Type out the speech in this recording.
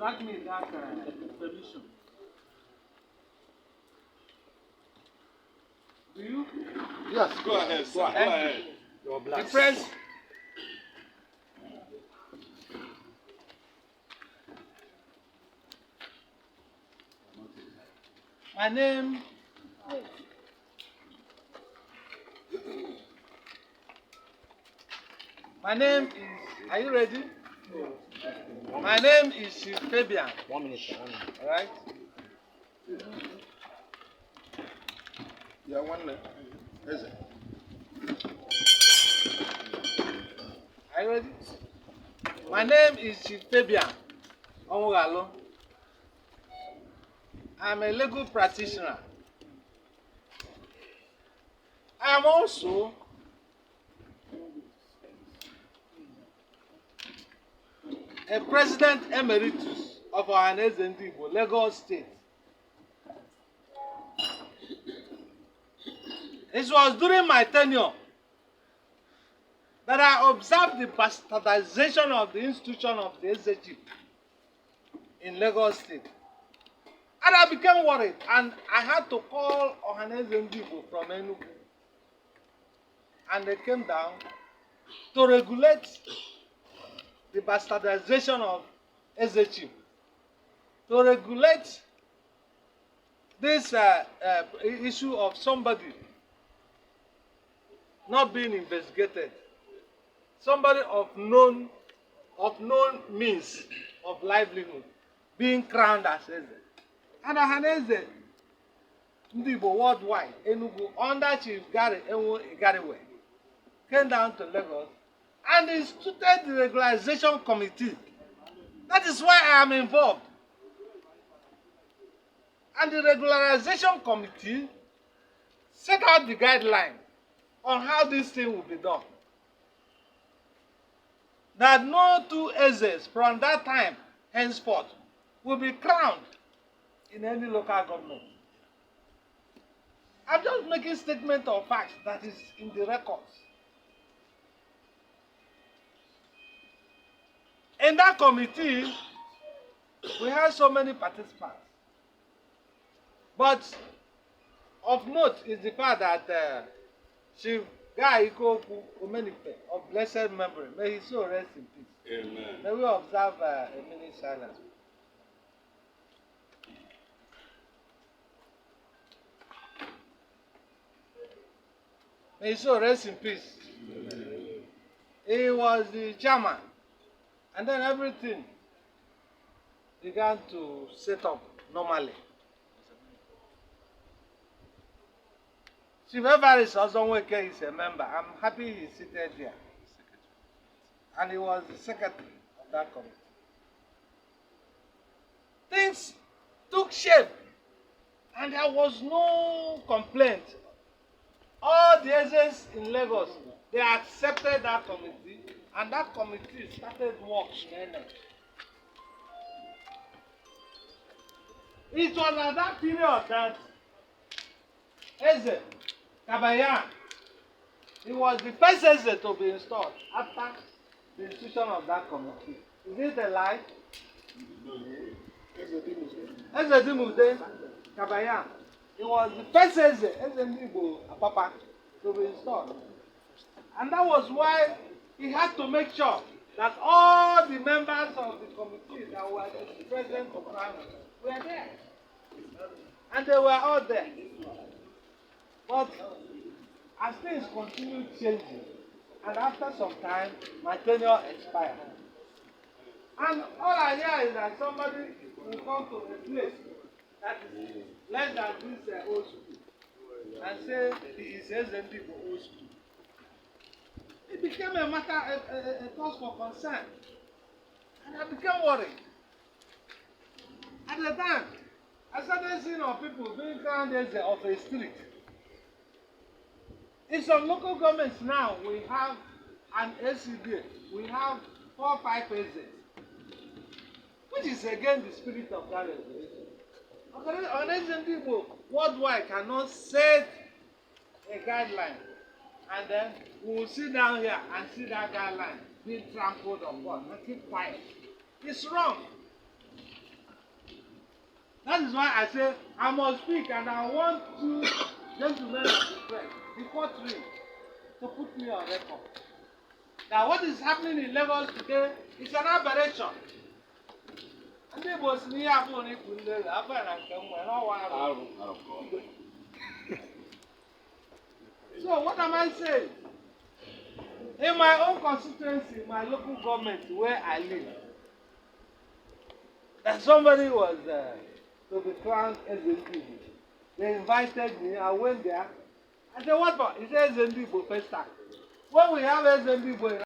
grant me that permission. Do you? Yes. Go ahead, sir. Go ahead. Your The blast. press. My name. My name is. Are you ready? My name is Fabian. 1 minute. 1 minute. All right. Yeah, 1 minute. Is it? Are you ready? My name is Fabian Onwugalo. I'm a legal practitioner. I am also a president emeritus of Ndieze, Lagos State. It was during my tenure that I observed the bastardization of the institution of the executive in Lagos State. And I became worried, and I had to call Ndieze from Enugu. And they came down to regulate the bastardization of executive, to regulate this issue of somebody not being investigated, somebody of known means of livelihood being crowned as Eze. And Ohanaeze Ndị Igbo worldwide, Enugu, under Chief Gary Enwo Igariwe, came down to Lagos and instituted the regularization committee. That is why I am involved. And the regularization committee set out the guideline on how this thing will be done. That no two Ezes from that time henceforth will be crowned in any local government. I'm just making statement of facts that is in the records. In that committee, we had so many participants. But of note is the fact that Chief Guy Ikoku Omenife of blessed memory, may his soul rest in peace. Amen. May we observe a minute silence. May his soul rest in peace. Amen. He was the chairman, and then everything began to set up normally. Chief Evarist Ozonweke is a member. I'm happy he's seated here. And he was the secretary of that committee. Things took shape, and there was no complaint. All the agents in Lagos, they accepted that committee, and that committee started work in earnest. It was at that period that Eze Kabayan, he was the first Eze to be installed after the institution of that committee. Is it a lie? Eze Dimude Kabayan, he was the first Eze Ndibo Apapa, to be installed. And that was why he had to make sure that all the members of the committee that were the president of Ghana were there. And they were all there. But as things continued changing, and after some time, my tenure expired. And all I hear is that somebody will come to a place that is less than this old school and say he is SND for old school. It became a matter, a cause for concern. And I became worried. At the time, I started seeing of people being crowned as of a street. In some local governments now, we have an SCDA. We have 4 or 5 AZs, which is again the spirit of that regulation. Organizing people worldwide cannot set a guideline, and then we will sit down here and see that guideline being trampled upon and keep quiet. It's wrong. That is why I say I must speak and I want you gentlemen of the press, the courtroom, to put me on record. Now what is happening in Lagos today is an aberration. Ndị Igbo si n'ihe abụọ na ikwu nlere afọ na nke m nwere ọwa arụ. So what am I saying? In my own constituency, my local government where I live, that somebody was to be crowned as a Igbo. They invited me, I went there. I said, what for? He said, Igbo first time. When we have Igbo